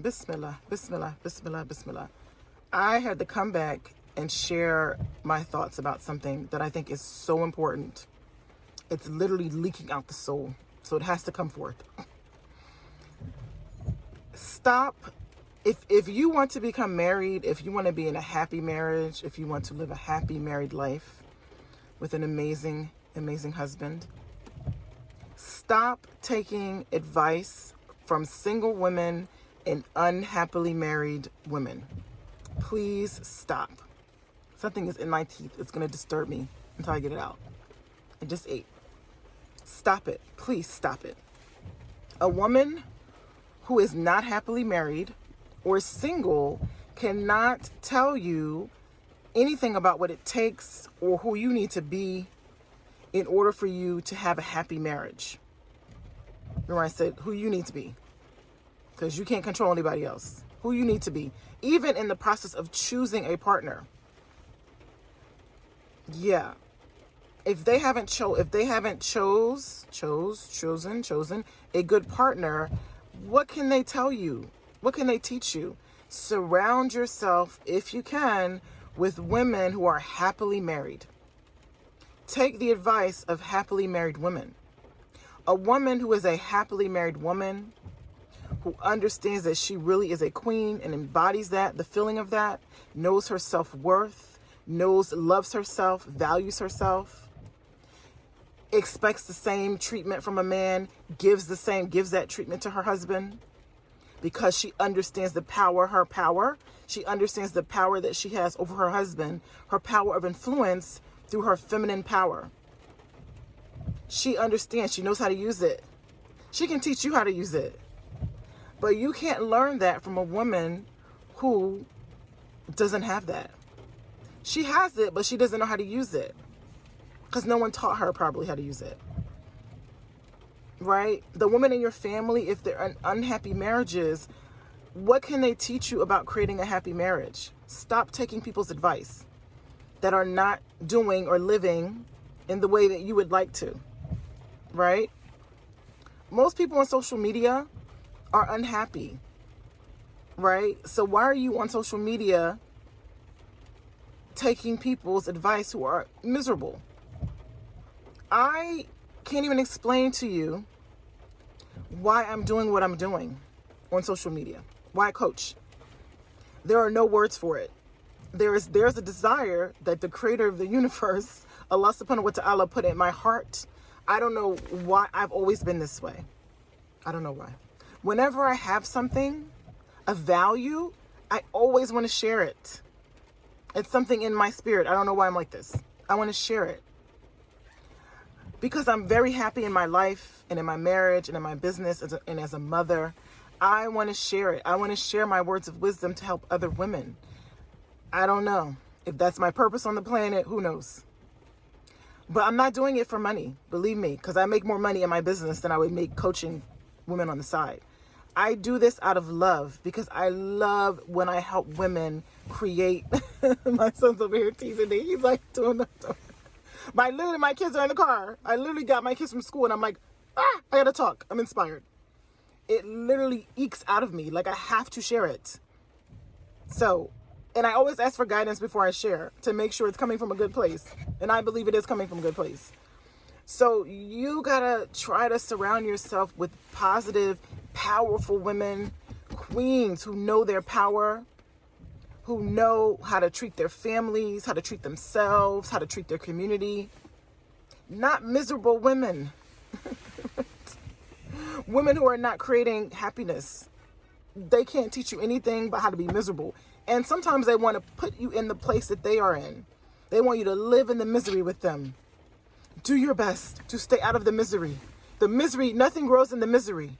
Bismillah, Bismillah, Bismillah, Bismillah. I had to come back and share my thoughts about something that I think is so important. It's literally leaking out the soul, so it has to come forth. Stop. If you want to become married, if you want to be in a happy marriage, if you want to live a happy married life with an amazing, amazing husband, stop taking advice from single women and unhappily married women. Please stop. Something is in my teeth. It's going to disturb me until I get it out. I just ate. Stop it. Please stop it. A woman who is not happily married or single cannot tell you anything about what it takes or who you need to be in order for you to have a happy marriage. Remember I said who you need to be, because you can't control anybody else. Who you need to be, even in the process of choosing a partner. Yeah. If they haven't chosen a good partner, what can they tell you? What can they teach you? Surround yourself, if you can, with women who are happily married. Take the advice of happily married women. A woman who is a happily married woman, who understands that she really is a queen and embodies that, the feeling of that, knows her self-worth, loves herself, values herself, expects the same treatment from a man, gives that treatment to her husband, because she understands her power. She understands the power that she has over her husband, her power of influence through her feminine power. She understands, she knows how to use it. She can teach you how to use it. But you can't learn that from a woman who doesn't have that. She has it, but she doesn't know how to use it, because no one taught her probably how to use it. Right? The women in your family, if they're in unhappy marriages, what can they teach you about creating a happy marriage? Stop taking people's advice that are not doing or living in the way that you would like to. Right? Most people on social media are unhappy. Right? So why are you on social media taking people's advice who are miserable? I can't even explain to you why I'm doing what I'm doing on social media. Why I coach. There are no words for it. There's a desire that the creator of the universe, Allah subhanahu wa ta'ala, put in my heart. I don't know why I've always been this way. I don't know why. Whenever I have something of value, I always want to share it. It's something in my spirit. I don't know why I'm like this. I want to share it. Because I'm very happy in my life and in my marriage and in my business and as a mother. I want to share it. I want to share my words of wisdom to help other women. I don't know if that's my purpose on the planet. Who knows? But I'm not doing it for money, believe me, because I make more money in my business than I would make coaching women on the side. I do this out of love, because I love when I help women create. My son's over here teasing me. He's like doing that. My kids are in the car. I literally got my kids from school and I'm like, I gotta talk. I'm inspired. It literally ekes out of me. Like I have to share it. So, and I always ask for guidance before I share to make sure it's coming from a good place. And I believe it is coming from a good place. So you gotta try to surround yourself with positive, powerful women, queens who know their power, who know how to treat their families, how to treat themselves, how to treat their community. Not miserable women. Women who are not creating happiness. They can't teach you anything but how to be miserable. And sometimes they want to put you in the place that they are in. They want you to live in the misery with them. Do your best to stay out of the misery. The misery, nothing grows in the misery.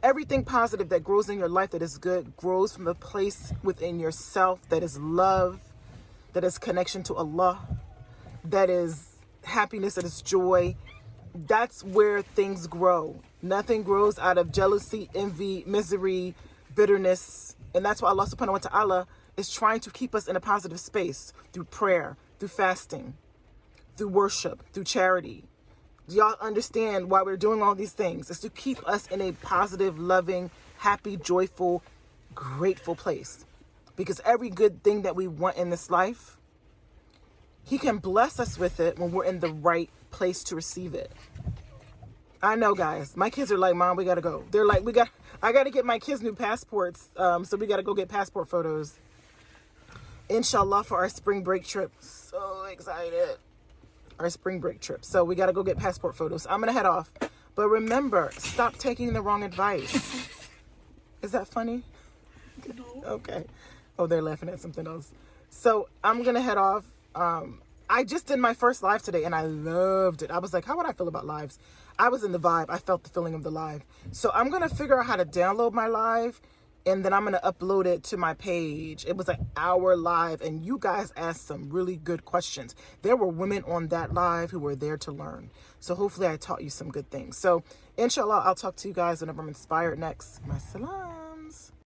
Everything positive that grows in your life that is good grows from the place within yourself that is love, that is connection to Allah, that is happiness, that is joy. That's where things grow. Nothing grows out of jealousy, envy, misery, bitterness. And that's why Allah subhanahu wa ta'ala is trying to keep us in a positive space through prayer, through fasting, through worship, through charity. Do y'all understand why we're doing all these things? It's to keep us in a positive, loving, happy, joyful, grateful place. Because every good thing that we want in this life, he can bless us with it when we're in the right place to receive it. I know, guys. My kids are like, Mom, we got to go. They're like, I got to get my kids new passports. So we got to go get passport photos. Inshallah, for our spring break trip. So excited. Our spring break trip. So we got to go get passport photos. I'm going to head off. But remember, stop taking the wrong advice. Is that funny? No. Okay. Oh, they're laughing at something else. So I'm going to head off. I just did my first live today and I loved it. I was like, how would I feel about lives? I was in the vibe. I felt the feeling of the live. So I'm going to figure out how to download my live and then I'm going to upload it to my page. It was an hour live and you guys asked some really good questions. There were women on that live who were there to learn. So hopefully I taught you some good things. So inshallah, I'll talk to you guys whenever I'm inspired next. My salam.